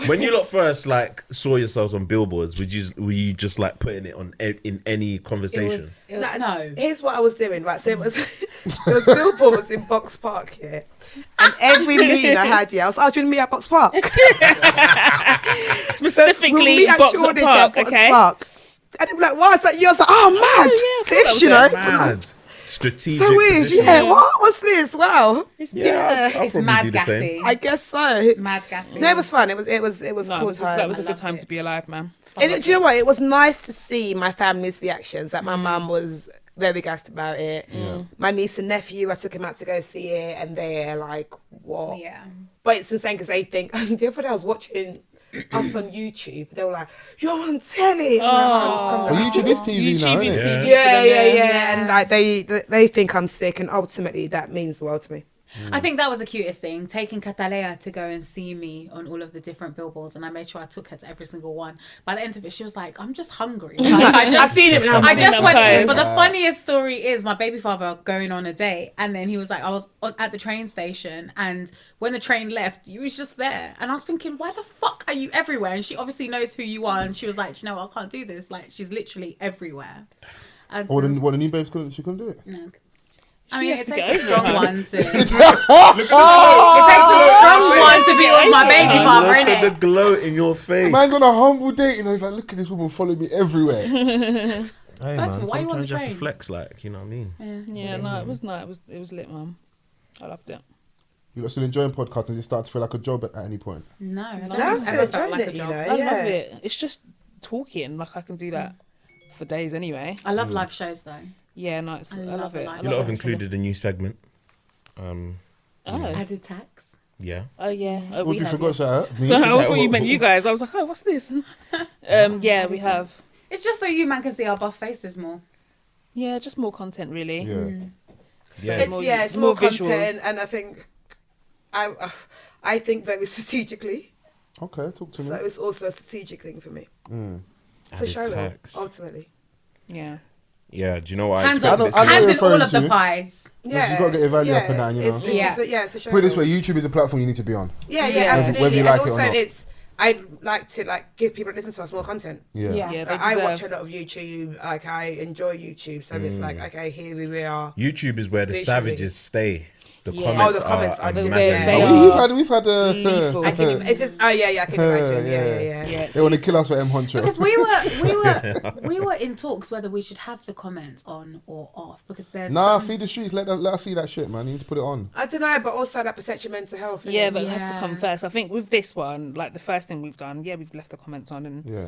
When you lot first like saw yourselves on billboards, were you just like putting it on in any conversation? No. Here's what I was doing, right? So it was billboards in Boxpark, yeah. And every meeting I had, I was doing me at Boxpark. Specifically Boxpark, okay. And they'd be like, "Why is that you?" I was like, "Oh, mad! This, you know, mad." Strategic. So weird, yeah. What's this? Wow. It's mad gassy. I guess so. Mad gassy. No, it was fun. It was cool time. That was a good time to be alive, man. And do you know what? It was nice to see my family's reactions. Like my mum was very gassed about it. My niece and nephew, I took them out to go see it, and they're like, "What?" Yeah. But it's insane because they think. The other day I was watching us on YouTube. They were like, "You're on telly." YouTube is TV now, YouTube is isn't it? TV. Yeah. And like they think I'm sick, and ultimately that means the world to me. I think that was the cutest thing, taking Catalea to go and see me on all of the different billboards, and I made sure I took her to every single one. By the end of it, she was like, "I'm just hungry." Like, I've seen it. I just went in. But the funniest story is my baby father going on a date, and then he was like, I was at the train station, and when the train left, you was just there, and I was thinking, why the fuck are you everywhere? And she obviously knows who you are, and she was like, "You know what, I can't do this." Like, she's literally everywhere. What the new babes couldn't? She couldn't do it. No. I mean, it has to takes a get over strong it. one to. It takes a strong one to be with my baby father, Look at innit? the glow in your face. Man's on a humble date, he's like, "Look at this woman follow me everywhere." Hey, First man, of all, why you on sometimes the you have to train? flex, like, you know what I mean? Yeah, no, it was nice. It was lit, man. I loved it. You lot still enjoying podcasts? Does it start to feel like a job at any point? No, I don't I'm think still it's ever felt enjoying like it, a you job. know. I Yeah. love it. It's just talking. Like I can do that for days anyway. I love live shows though. Yeah, no, I love it. live You show. lot have included a new segment. Added tax. Yeah. Oh yeah. Oh, What we you have, forgot, yeah. shout out? Me? So I like, thought you what- meant you guys. I was like, oh, what's this? Yeah, we have. It's just so you man can see our buff faces more. Yeah, just more content, really. Yeah. Yeah. It's more visuals. content, and I think I think very strategically. Okay, talk to me. So it's also a strategic thing for me. It's a Added show, though, tax. ultimately. Yeah. Yeah, do you know what I Hands expect on, this I know year? hands in all referring of the to. pies. Yeah, you've got to get your value up and down, you know. It's Yeah. it's a show. Put it this way, YouTube is a platform you need to be on. Yeah, Yeah. absolutely. Whether you and like it or also, not. I'd like to give people that listen to us more content. Yeah. Yeah, they I watch a deserve. lot of YouTube. Like I enjoy YouTube, so it's like, okay, here we are. YouTube is where the Visually. savages stay. The Yeah. comments, Oh, the comments are imagine. they Oh, are we've had lethal. I can. It's just, oh yeah, I can imagine. Yeah. Yeah. They want to kill us for M Honcho. Because we were in talks whether we should have the comments on or off, because there's Nah, some- feed the streets. Let us see that shit, man. You need to put it on. I don't know, but also that protects your mental health. innit? Yeah, but it has to Yeah. come first. I think with this one, like the first thing we've done, we've left the comments on, and Yeah.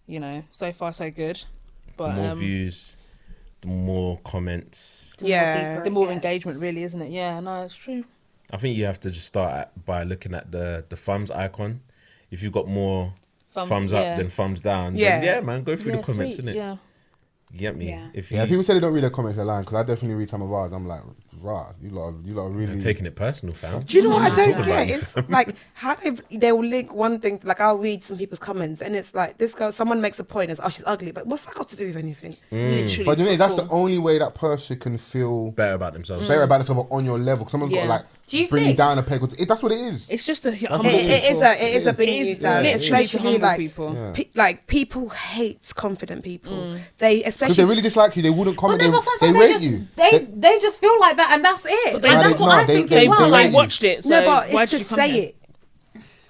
you know, so far so good. The But more views, the more comments. Yeah. the more engagement, really, isn't it? Yeah, no, it's true. I think you have to just start by looking at the thumbs icon. If you've got more thumbs up yeah. than thumbs down, Yeah. then yeah, man, go through Yeah, the comments, sweet, innit? Yeah. You get me? Yeah. If Yeah, you, people say they don't read their comments, they're lying, because I definitely read some of ours. I'm like, rah, you lot are really... you're taking it personal, fam. Do you know what I don't Talk get? about It's like how they will link one thing. Like I'll read some people's comments, and it's like this girl. Someone makes a point as, "Oh, she's ugly," but what's that got to do with anything? Literally. But you know, that's the cool. only way that person can feel Better about themselves. better about themselves on your level. Someone's got to Yeah. like Do you bring you think- down a peg. That's what it is. It's just a. what It is a It bringing you is down. literally to Especially humble like people. Yeah. like people hate confident people. Mm. They Because especially they really dislike you. They wouldn't But comment. then They sometimes rate just, you. They just feel like that, and that's it. But they- and No, that's they- what no, I think they- as well. they Like rate you. watched it. So no, but why'd it's you just come say here? it.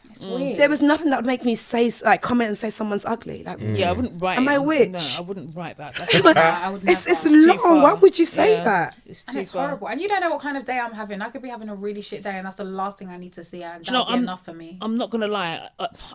It's weird. There was nothing that would make me say like comment and say someone's ugly. Like Yeah, I wouldn't write. Am it. I a witch? No, I wouldn't write that. I would it's never. too long. far. Why would you say Yeah. that? It's And too it's far. horrible. And you don't know what kind of day I'm having. I could be having a really shit day, and that's the last thing I need to see, and Do you know, that'll be enough for me. I'm not gonna lie.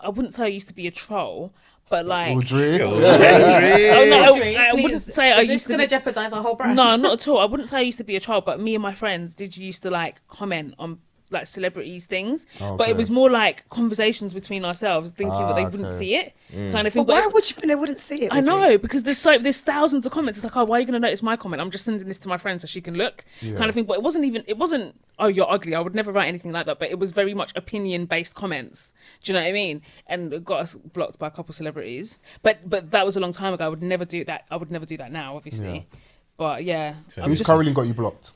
I wouldn't say I used to be a troll, but like. Audrey. Oh, no, I Please, wouldn't say I is this used to. gonna Be, jeopardize our whole brand? no, not at all. I wouldn't say I used to be a troll, but me and my friends did used to like comment on like celebrities things, but Okay. it was more like conversations between ourselves, thinking that they wouldn't okay. see it, kind of thing. But why But would you think they wouldn't see it? I know, because there's thousands of comments. It's like, oh, why are you going to notice my comment? I'm just sending this to my friend so she can look, kind of thing. But it wasn't, oh, you're ugly. I would never write anything like that. But it was very much opinion-based comments. Do you know what I mean? And it got us blocked by a couple of celebrities. But that was a long time ago. I would never do that. I would never do that now, obviously. Yeah. But yeah, I'm Who's just currently got you blocked?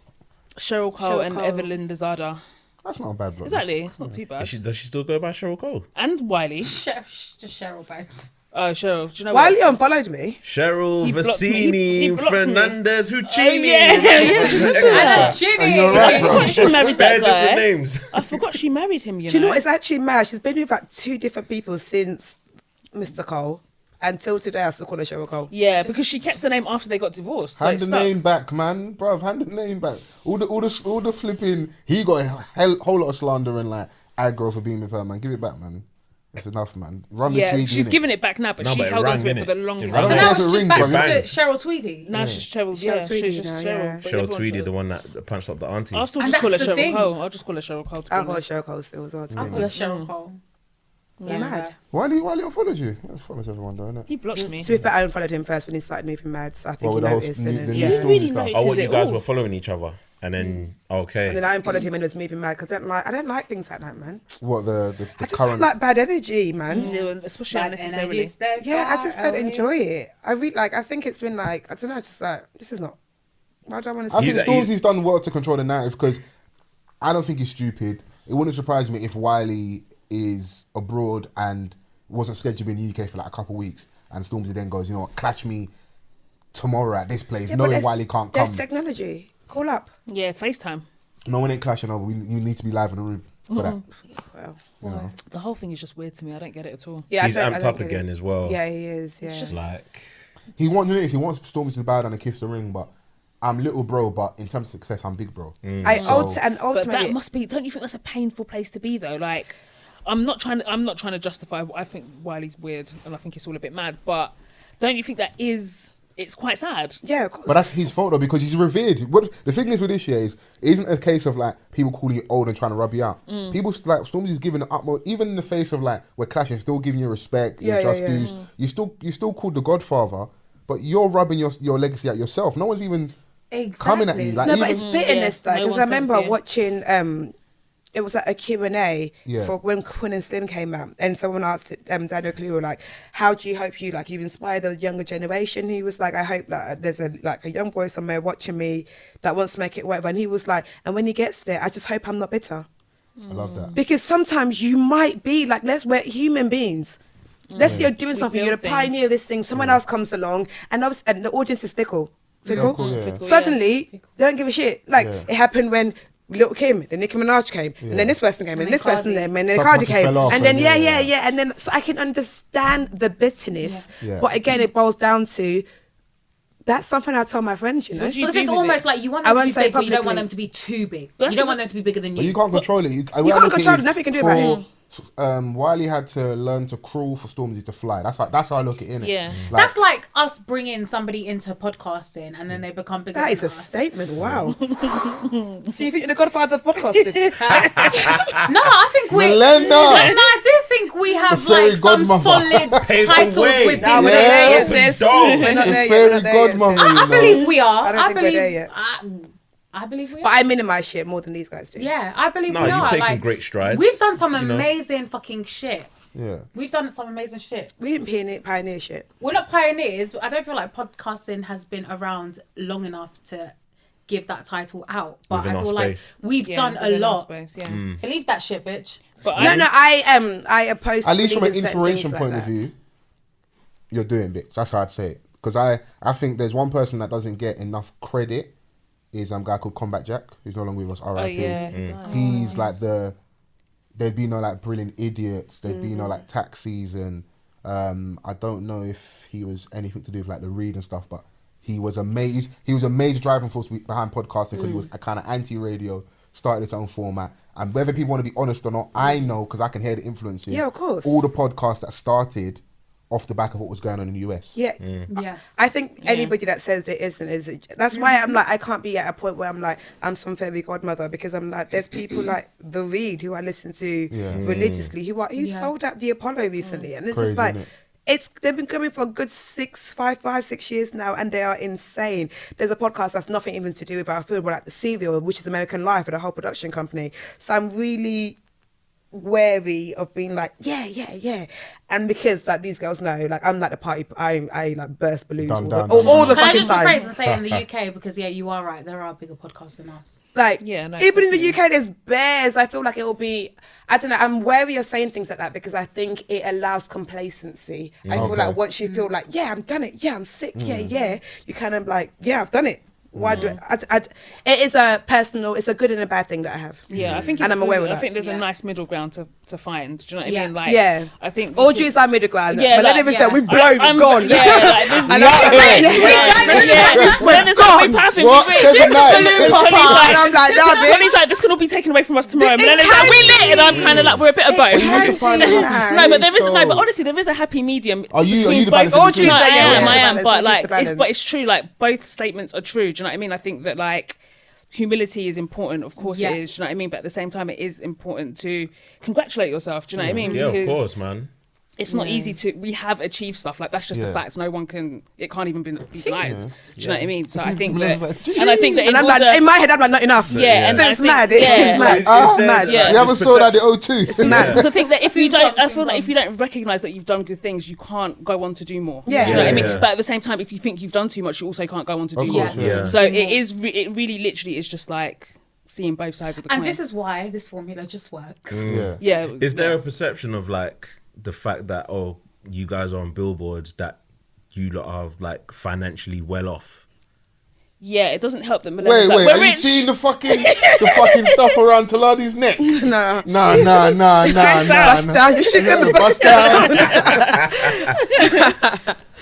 Cheryl Cole Cheryl and Cole. Evelyn Dezada. That's not a bad block. Exactly. It's not too bad. Does she still go by Cheryl Cole? And Wiley. Just Cheryl babes. Oh, Cheryl. Do you know Wiley what? unfollowed me. Cheryl He blocked me. Vicini He blocked me. Fernandez Oh, Huccini. yeah. Ginny. You're right, I bro. forgot she married They're that different guy. names. I forgot she married him, you Do you know know. what? It's actually mad. She's been with like 2 different people since Mr. Cole. Until today, I still call her Cheryl Cole. Yeah, because she kept the name after they got divorced. So Hand it the stuck. name back, man, bruv. Hand the name back. All the flipping. He got a whole lot of slander and like aggro for being with her, man. Give it back, man. It's enough, man. Run the Yeah, Tweety, she's innit? giving it back now, but No, she but it held on rang, to it for innit? the longest It So rang. time. now If it it's just rings, back but to rang. Cheryl Tweedy. Now she's Cheryl. Cheryl Yeah, Tweedy she's just now, Cheryl. yeah. but Cheryl everyone Tweedy, chose- the one that punched up the auntie. I'll still And just call her that's the Cheryl thing. Cole. I'll just call her Cheryl Cole. to be I'll call her honest. Cheryl Cole still as well. I call her Cheryl Cole. You're mad. Wiley unfollowed you. He follows everyone, though, innit? He blocked me. To be fair, I unfollowed him first when he started moving mad, so I think Well, with he the whole noticed. new- And the then, new yeah. Stormzy really stuff. noticed. Oh, This what is you it guys all. were following each other, and then okay. And then I unfollowed him when he was moving mad because I don't like things like that, man. What the I just current? don't like bad energy, man. Yeah, especially Bad unnecessarily. energies, they're Yeah, I just don't far away. enjoy it. I think it's been like, I don't know, just like, this is not, why do I want to I see think He's- Stormzy's done well to control the narrative because I don't think he's stupid. It wouldn't surprise me if Wiley is abroad and wasn't scheduled to be in the UK for like a couple of weeks, and Stormzy then goes, you know what, catch me tomorrow at this place, Yeah, but knowing there's- Wiley can't There's come. technology. Call up. Yeah, FaceTime. No one ain't clashing over. You need to be live in the room for that. Well, You know. The whole thing is just weird to me. I don't get it at all. yeah, He's I amped don't up get again it. as well. Yeah, he is. Yeah. Like He wants Stormzy to bow down and kiss the ring, but I'm little bro. But in terms of success, I'm big bro. And But ultimately, that must be. Don't you think that's a painful place to be though? Like, I'm not trying to justify. I think Wiley's weird, and I think it's all a bit mad. But don't you think that is? It's quite sad. yeah, of course. But that's his fault though, because he's revered. What the thing is with this year is, it isn't a case of like people calling you old and trying to rub you out. People like Stormzy's giving the utmost, even in the face of like we're clashing, still giving you respect, your just dues. You still called the Godfather, but you're rubbing your legacy out yourself. No one's even coming at you. Like, No, but even- it's bitterness yeah, though, no because I one's remember saying watching. It was like a Q&A Yeah. for when Quinn and Slim came out, and someone asked Daniel Clear like, "How do you hope you inspire the younger generation?" He was like, "I hope that there's a young boy somewhere watching me that wants to make it whatever." And he was like, "And when he gets there, I just hope I'm not bitter." I love that. Because sometimes you might be like, we're human beings. Let's say you're doing We something, feel you're the things. pioneer of this thing, someone else comes along, and the audience is fickle. Fickle, yeah. Fickle, Suddenly, yeah. they don't give a shit. Like, Yeah. it happened when Lil Kim, then Nicki Minaj came, and then this person came, and then this person Cardi. came, and then Such Cardi much came, fell off, and then and yeah, and then so I can understand the bitterness, Yeah. but again, it boils down to that's something I tell my friends, you know. What do you Because do it's with almost it? like you want I them to won't be say big, but you don't want publicly. them to be too big. That's You don't the- want them to be bigger than But you. you can't control it. You can't control it, nothing you can do about it. Wiley had to learn to crawl for Stormzy to fly. That's how I look at it, innit? Yeah. That's like us bringing somebody into podcasting and then they become bigger That is than a us. statement. Wow. See, you think you're the godfather of podcasting? No, I think we. Melinda! No, I do think we have The fairy like some godmother. solid Pave the titles way. within Nah, the we're not there yet, Open sis. doors. We're not The there yet, fairy we're not there yet, godmother, sis. you I know. believe we are. I don't think we're there yet. I believe we are. But I minimise shit more than these guys do. Yeah, I believe No, we you've are. taken Like, great strides, We've done some you know. amazing fucking shit. Yeah. We've done some amazing shit. We didn't pioneer shit. We're not pioneers. I don't feel like podcasting has been around long enough to give that title out. But Within I our feel like space. we've Yeah, done a within our lot. space, yeah. Believe that shit, bitch. But No, I oppose. At least from an believing certain inspiration things point like of that. view, you're doing bits. That's how I'd say it. Because I think there's one person that doesn't get enough credit is a guy called Combat Jack, who's no longer with us, Oh R.I.P. yeah, he does. He's like there'd be no like Brilliant Idiots, there'd be no like Taxis, and I don't know if he was anything to do with like the Read and stuff, but he was a major driving force behind podcasting because he was a kind of anti-radio, started its own format, and whether people want to be honest or not, I know because I can hear the influences. Yeah, of course. All the podcasts that started off the back of what was going on in the US. Yeah. Yeah. I think anybody that says it isn't is. That's why I'm like, I can't be at a point where I'm like, I'm some fairy godmother, because I'm like, there's people like The Reed who I listen to religiously who sold out the Apollo recently, and it's Crazy, just like. innit? They've been coming for a good 6 years now, and they are insane. There's a podcast that's nothing even to do with our food, but like The Serial, which is American Life, with a whole production company. So I'm really wary of being like, yeah. And because like these girls know, like I'm like the party, I like burst balloons all the Can I fucking just time. rephrase and say in the UK, because you are right, there are bigger podcasts than us. Like, Yeah, no, even in definitely. the UK, there's bears. I feel like it will be, I don't know, I'm wary of saying things like that because I think it allows complacency. I feel like once you feel like, yeah, I've done it, yeah, I'm sick, yeah, you kind of like, yeah, I've done it. Why do it is a personal, it's a good and a bad thing that I have. Yeah, I think And I'm aware with I that. think there's a nice middle ground to find. Do you know what I mean? Like, Yeah. I think All Jews are middle ground. Yeah, Millennium like, is that we've blown, I'm gone. Yeah, like, this, And Then it's like, we popping, What? we rich. Seven nights. Tony's And I'm like, nah, Tony's bitch. like, this can all be taken away from us tomorrow. It Millennium's like, we lit, and I'm kind of like, we're a bit of both. You need to find a happy No, but there is space, no. But though. honestly, there is a happy medium. Are you between the both. balance in between? All No, I Tuesday, yeah, am. yeah, But balance, like, balance. but it's true. Like both statements are true. Do you know what I mean? I think that like humility is important. Of course Yeah. it is. Do you know what I mean? But at the same time, it is important to congratulate yourself. Do you know what I mean? Yeah, of Because course, man. it's not easy to. We have achieved stuff. Like that's just a Yeah. fact. No one can. It can't even be denied. Do you know what I mean? So I think Millennium's that, like, and I think that in And I'm like, order, in my head, I'm like, not enough. Yeah, and So I it's think- mad. yeah. It's mad. It's Mad. Yeah. You haven't saw that the O2. It's mad. because I think that if you don't, I feel Symptom. like if you don't recognize that you've done good things, you can't go on to do more. Yeah. Do you know what I mean? Yeah. But at the same time, if you think you've done too much, you also can't go on to do more. course, yeah. So it is. It really, literally, is just like seeing both sides of the coin. And this is why this formula just works. Yeah. yeah. Is there a perception of like the fact that you guys are on billboards that you lot are like financially well off? Yeah, it doesn't help that millennials. Wait, like, wait. we're Are you rich. seeing the fucking stuff around Taladi's neck? No. Nah. Bust down your shit. Yeah, bust down.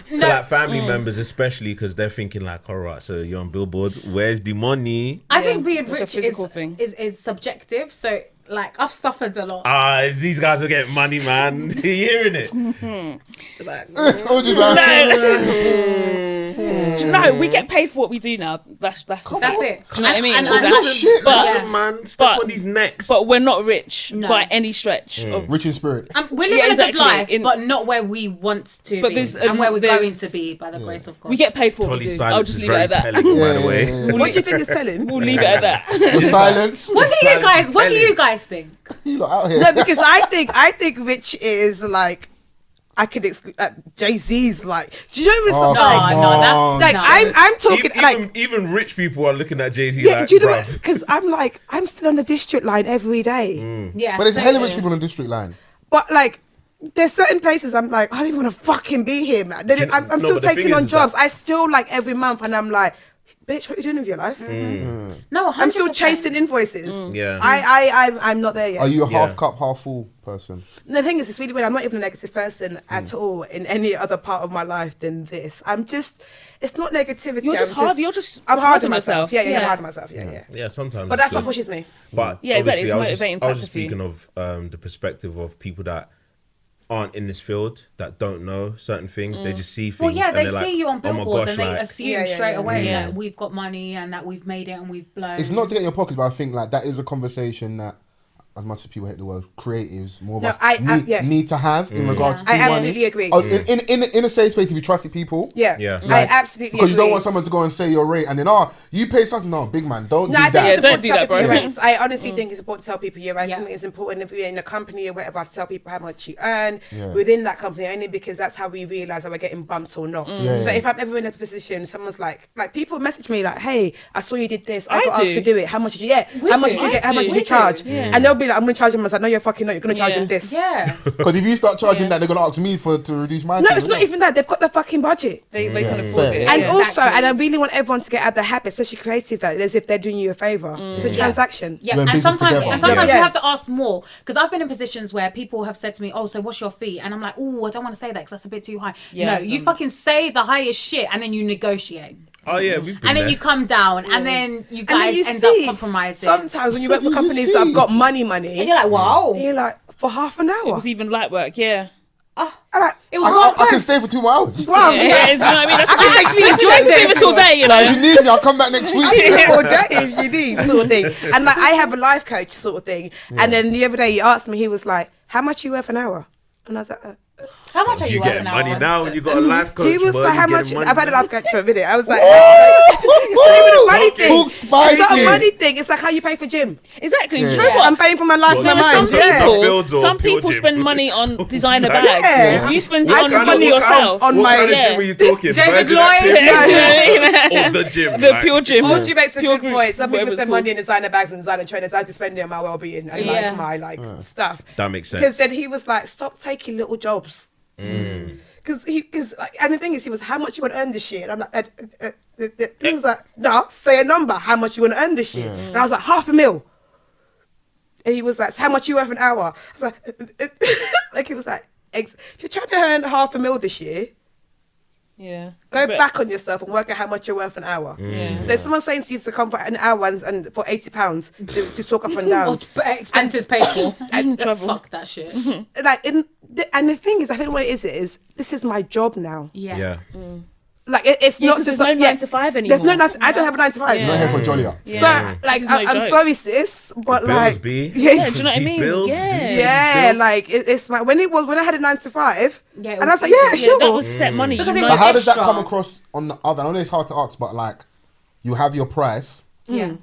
To like family members, especially because they're thinking like, all right, so you're on billboards. Where's the money? I think being It's a rich physical thing. is subjective. So like I've suffered a lot. These guys are getting money, man. You hearing it? Or just like, No, we get paid for what we do now. That's That's it. it. Do you know what I mean? And That's- shit. but- Listen, man, step but- on these necks. But we're not rich No. by any stretch. Of, rich in spirit. we're living Yeah, a exactly. good life, In- but not where we want to But be, there's- and where we're there's- going to be by the grace of God. we get paid for what we Tolly's do. I'll silence just is leave it very at that. telling, by the Yeah, way. yeah, yeah. What do you think is telling? We'll leave it at that. The silence. What do you Silence guys? is What do you telling. guys think? You lot out here. No, because I think rich is like, I could exclude Jay-Z's like. Do you know what's Oh, like? come no, that's on. Like no. I'm talking like. Even rich people are looking at Jay-Z Yeah, like, do you know what? bruv. Because I'm like, I'm still on the district line every day. Yeah, But there's so- hella rich people on the district line. But like, there's certain places I'm like, I don't even want to fucking be here, man. you know- I'm no, still but the thing taking on is jobs. that- I still like every month, and I'm like, bitch, what are you doing with your life? No, 100%. I'm still chasing invoices. Yeah. I'm not there yet. Are you a Yeah. half cup, half full person? And the thing is, it's really weird. I'm not even a negative person at all in any other part of my life than this. I'm just, it's not negativity. You're just I'm hard- you're just I'm hard hard on on myself. yourself. Yeah, I'm Yeah. hard on myself. Yeah. Yeah, sometimes. But it's that's what good. pushes me. But Yeah, exactly. obviously, It's I was motivating just factor for you. speaking of the perspective of people that aren't in this field, that don't know certain things. They just see things. Well, yeah, and they they're see like, you on "Oh my billboards gosh, and they like, assume Yeah, yeah, straight yeah. away Yeah. that we've got money and that we've made it and we've blown. It's not to get in your pockets, but I think like that is a conversation that, as much as people hate the word, creatives, more of No, us yeah. need to have in regards to I money. absolutely agree. Oh, in a safe space, if you trusted people. Yeah. Yeah. I absolutely Because you don't agree. want someone to go and say your rate and then, you pay something. No, big man, don't No, do I think that. it's Yeah, don't important do to tell that, bro. people your rates. I honestly think it's important to tell people your rates. Yeah. I think it's important if you're in a company or whatever to tell people how much you earn Yeah. within that company, only because that's how we realise that we're getting bumped or not. Yeah, So yeah. if I'm ever in a position, someone's like people message me like, "Hey, I saw you did this. I I got do. asked to do it. How much did you get? We How much do. did you get? I How much do. did you We do. charge?" Yeah. And they'll be like, "I'm gonna charge them." I was like, "No, you're fucking not. You're gonna charge Yeah. them this." Yeah. Because if you start charging Yeah. that, they're gonna ask me to reduce my. No, thing, it's not innit? even that. They've got the fucking budget. They can Yeah. afford Fair. it. And yeah. also, Exactly. and I really want everyone to get out of the habit, especially creative, that as if they're doing you a favor. It's a Yeah. transaction. Yeah, Doing and business sometimes together. Yeah. you have to ask more, because I've been in positions where people have said to me, "Oh, so what's your fee?" And I'm like, "Oh, I don't want to say that because that's a bit too high." Yeah, no, I've you done fucking say the highest shit, and then you negotiate, oh yeah, we've been and then there. you come down, and then you And then guys you end see, up compromising. Sometimes when you work for You companies see. that have got money, and you're like, "Wow." you're like, for half an hour. It was even light work, yeah. I'm like, It was hard I can pressed. stay for 2 more hours. wow. Yeah, do you know what I mean? I I actually enjoyed do this all day, you know. If you need me, I'll come back next week. all day if you need, sort of thing. And like, I have a life coach, sort of thing. And then the other day he asked me, he was like, "How much are you worth an hour?" And I was like, How much are You you getting worth money an hour? now when you got a life coach. He was man, like, you how getting much? money I've had a now. life coach for a minute. I was like, it's not even a money thing. Talk It's not a spicy. money thing. It's like how you pay for gym. Exactly. Yeah. Do you know what? I'm paying for my life What, and my no, mind. Some Yeah. people, Fields or some pure people gym? spend money on designer Yeah. bags. You spend it What on kind money of- yourself. on What my- kind of Yeah. gym are you talking? David Virgin Lloyd? Active? Or the gym? The like- pure gym. Audrey makes a Pure good group, point. Some people whatever it's spend money in called. designer bags and designer trainers. I just spend it on my well-being and Yeah. like my stuff. That makes sense. Because then he was like, stop taking little jobs. Because and the thing is, he was, how much you want to earn this year? And I'm like, he was like, no, say a number. How much you want to earn this year? And I was like, $500,000. And he was like, so how much you worth an hour? I was like, he was like, if you're trying to earn $500,000 this year, Yeah. go But- back on yourself and work out how much you're worth an hour. Yeah. So if someone's saying to you to come for an hour and for £80 to talk up and down, Or expenses paid for. And travel. Fuck that shit. like, and the thing is, I think what it is this is my job now. Yeah. Yeah. Like it's Yeah, not 'cause just there's no 9 to 5 There's no anymore. 9 to, I don't have a 9 to 5. Yeah. Not here for jolly up. So like This is no I'm joke. sorry, sis, but Bills, like B. Yeah, do you know what I Deep mean? bills, Yeah. deep yeah, bills. like it's my when I had a 9 to 5, Yeah, it and I was was like, yeah, easy. sure. That was set money. Because you it know. was But how does that extra. come across on the other? I know it's hard to ask, but like, you have your price. Yeah.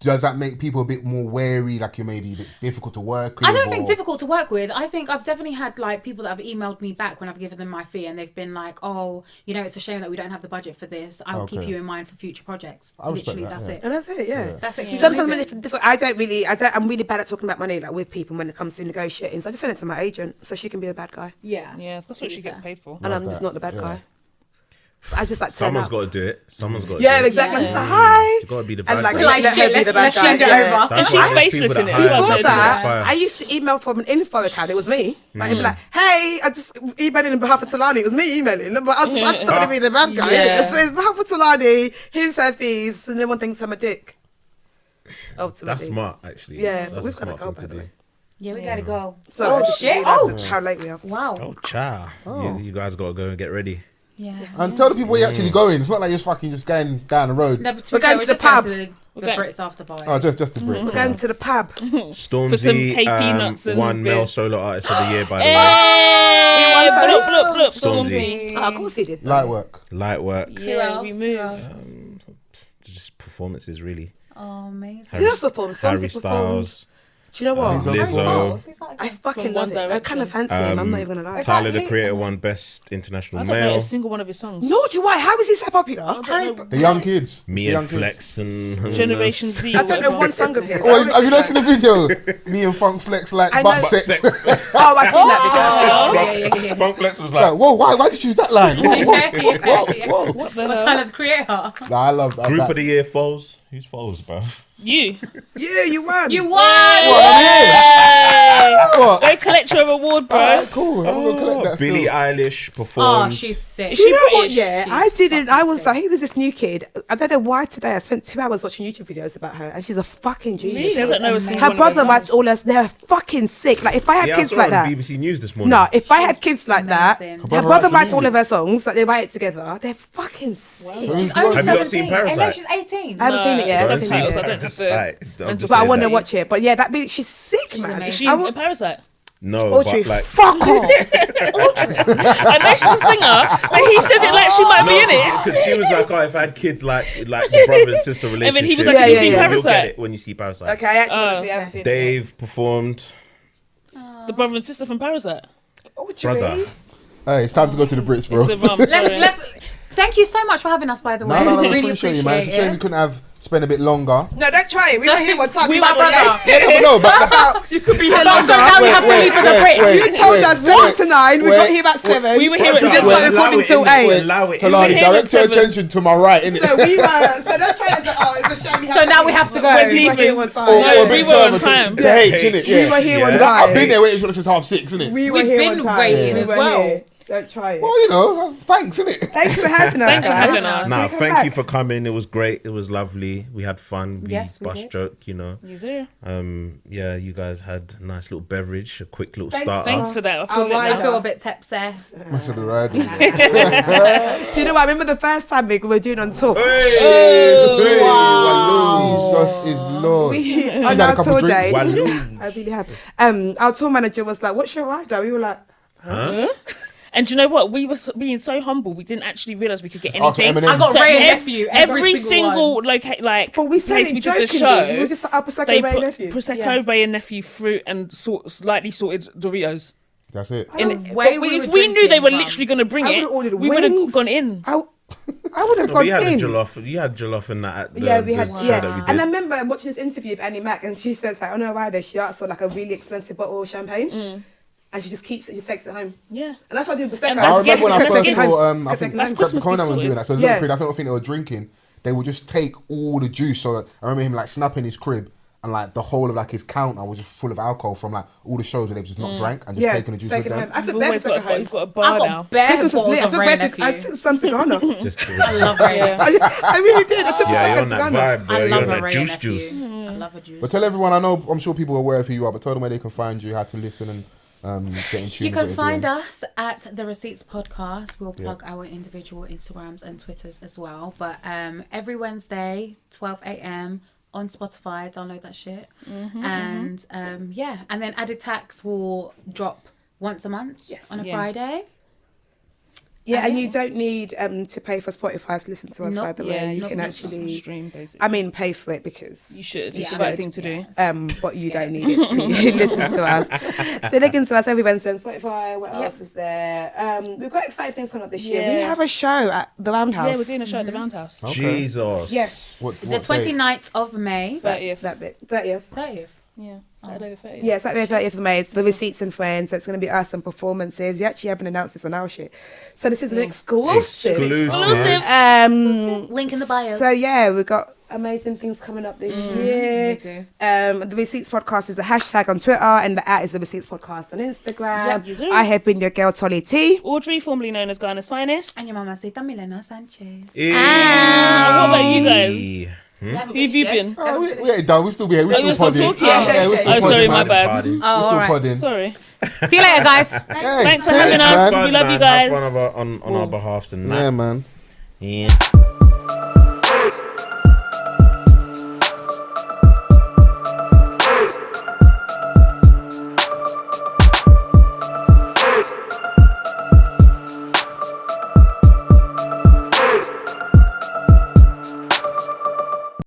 Does that make people a bit more wary? Like you're maybe a bit difficult to work with? I don't think or- difficult to work with. I think I've definitely had like people that have emailed me back when I've given them my fee and they've been like, oh, you know, it's a shame that we don't have the budget for this. I'll keep Okay. you in mind for future projects. I respect Literally, that, that's yeah. it. And that's it, yeah. That's it. Keep Sometimes it I'm moving. really different. I'm really bad at talking about money like with people when it comes to negotiating. So I just send it to my agent so she can be the bad guy, Yeah. Yeah, that's what she gets paid for. and I'm that, just not the bad yeah. guy. So I just like turn Someone's up. got to do it. Someone's got to Yeah, do it. exactly. I'm just like, Yeah. hi. You got to be the bad And like, guy. We're like, let her shit, be the bad let's guy. change it Yeah. over. That's And she's why there's faceless people in that it hire as well, Before so people it's that, fire. I used to email from an info account. It was me. Like, it'd be like, hey, I'm just emailing on behalf of Talani. It was me emailing. But I was still going to be the bad guy. Yeah. innit? So it's behalf of Talani, here's her fees, and everyone thinks I'm a dick. Ultimately. That's smart, actually. Yeah, but That's a we've gotta smart go, thing by to the do. way. Yeah, we gotta go. So Oh, I just shit. realised how late we are. Wow. Oh, cha. You guys got to go and get ready. Yeah. And tell the people where you're actually going. It's not like you're just fucking just going down the road. No, but We're going to the pub. The going- Brits after party. Oh, just the Brits. We're going to the pub. Stormzy, For some KP nuts and won beer. Male Solo Artist of the Year, by the way. Hey, won something? look, Stormzy. Oh, of course he did. Light work. Light work, Yeah, we move. just performances, really. Oh, amazing. Who else performed? Harry Stormzy performed. Styles, Do you know what? Lizzo, I fucking From love One it. I kind of fancy him. I'm not even gonna lie. Tyler, the Exactly. Creator, won Best International I don't know Male. a single one of his songs. No, do I? How is he so popular? I don't know. The young kids. Me The and young kids. Flex and Generation Z. I or don't know whatever. one song of his. Oh, have you not seen the video? Me and Funk Flex like I butt know- sex. Sex. Oh, I seen that yeah. Funk Flex was Like, like, whoa, why did you use that line? Whoa, whoa, Yeah. whoa. What the What hell? Tyler the Creator? Nah, I love that. Group of the Year, Fols. Who's Fols, bro? You. video. Yeah, you won. You won! What, I'm here. What? Go collect your award, bro. Alright, cool. I'm gonna collect that Billie still. Eilish Oh, performed. she's sick. Is Do you she know what? British? Yeah, She's I didn't. I fucking was sick. like, who was this new kid? I don't know why today. I spent 2 hours watching YouTube videos about her, and she's a fucking genius. I don't know a single Her one of brother her writes songs. all us. They're fucking sick. Like if I had Yeah, I kids saw like it on that. BBC News this morning. No, if I had kids like that, Amazing. her brother brother writes writes the all of her songs. Like they write it together. They're fucking sick. So who's Only Have you not seen 17. I know Parasite? she's 18. I haven't seen it yet. I haven't Don't seen it subtitles, yet. I don't have the- Parasite. I'm just But I saying want to that. watch it. But yeah, that bitch, she's sick, man. amazing. Is she I in want- Parasite? No, Audrey, but like, fuck off. I know she's a singer, but he said it like she might be in it. because she was like, oh, if I had kids like the brother and sister relationship, then he was like, "Have you seen you'll Parasite?" get it when you see Parasite. Okay, I actually want to see. I haven't seen it. Dave performed. The brother and sister from Parasite. Audrey. Brother. Hey, it's time to go to the Brits, bro. It's the rum. sorry. Let's. Thank you so much for having us, by the way. No, really appreciate you, man. It's a shame we it. couldn't have spent a bit longer. No, don't try it. We were here one time. We might were not brother. late. Yeah, no, but You could be here So longer. now we have to leave for the break. You told us 7 to 9. We got here about 7. We were here at We didn't seven. start recording till 8. Allow it. Talani, here at direct your 7. attention to my right, innit? So we were. So don't try it. Oh, it's a shame. So now we have to go. We're We were here divas. one Or time. No, a we bit were on further time. to H, innit? We were here one Yeah. time. I've been there waiting for this since 6:30, innit? We were We've here been one time. waiting We as were well. here. Don't try it. Well, you know, thanks, innit? Thanks for having us. Thanks for guys. having us. Nah, Come thank back. you for coming. It was great. It was lovely. We had fun. We Yes, we bust did. joke, you know. Yes, sir. Yeah, you guys had a nice little beverage, a quick little Thanks, starter. Thanks for that. I Oh, feel my like I feel a bit tipsy. That's the right. Do you know what? I remember the first time we were doing on tour. Hey, Jesus is Lord. She's On had a our couple tour drinks. day, Walloons. I really have. Our tour manager was like, "What's your rider?" We were like, Huh? And do you know what? We were being so humble. We didn't actually realize we could get Just ask for anything. M&Ms. I got So Ray and ev- Nephew. Every single like But we said place it we did the jokingly. show. We were just like, oh, Prosecco, They Ray and put Nephew. Prosecco, Ray and Nephew, fruit, and slightly sorted Doritos. That's it. In, way but we if were we knew they drinking were rum. literally going to bring I it, would've ordered we would have wings. gone in. I would have No, gone we had in. a jollof. You had jollof and that at the, Yeah, we had. the show Yeah, that we did. and I remember watching this interview with Annie Mac, and she says like, "Oh no, why did she asked for like a really expensive bottle of champagne, and she just keeps it, just takes it home." Yeah. And that's what I do with Prosecco. And I remember when I That's first good. saw, I That's think good. That's Krepsicona Christmas was gift doing that. So Yeah. I don't think they were drinking. They would just take all the juice. So I remember him like snapping his crib, and like the whole of like his counter was just full of alcohol from like all the shows that they've just not drank and just Yeah, taken the juice with taking it them. home. I took We've their always got, Prosecco home. you've got a I bar now. got bare Christmas was bottles lit. I of took Ray and I Nephew. took some to Ghana. Just I love Ray and Nephew. I really did. I took yeah, you're Prosecco on to that Ghana. vibe, bro. I You're love on a that Ray and juice. Nephew. I love a juice. But tell everyone, I know I'm sure people are aware of who you are, but tell them where they can find you, how to listen and get in tune. You with can what find you're doing. us at The Receipts Podcast. We'll plug our individual Instagrams and Twitters as well. But every Wednesday, 12 a.m. on Spotify, download that shit. And and then Added Tax will drop once a month on a Friday. Yeah, and you don't need to pay for Spotify to listen to us. Nope. By the Yeah, way, you not can just actually stream basically. I mean, pay for it because You should. It's You the right should. thing to do. but you don't need it to listen to us. So listen to us every Wednesday on Spotify. What else is there? We've got exciting things coming up this year. We Yeah. have a show at the Roundhouse. Yeah, we're doing a show at the Roundhouse. Okay. Jesus. Yes. What The date? 29th of May. 30th. That bit. 30th. 30th. Yeah, Saturday the 30th. Yeah, Saturday 30th of May. It's the Receipts and Friends. So it's going to be us and performances. We actually haven't announced this on our shit. So this is an exclusive. Exclusive. Link in the bio. So yeah, we've got amazing things coming up this year. we do. The Receipts Podcast is the hashtag on Twitter, and the @is the Receipts Podcast on Instagram. Yep, you do. I have been your girl Tolly T. Audrey, formerly known as Ghana's Finest. And your mamacita Milena Sanchez. What about you guys? Hey. Who have you been? Oh, we ain't done. We still be here. We you're still still podding. talking? Yeah, we're still Oh, sorry, podding, my man. bad. Party. Oh, We're still all right. podding. Sorry. See you later, guys. Hey, Thanks for having thanks, us. man. We love you Man, guys. have fun on our behalfs and that. Yeah, man. Yeah.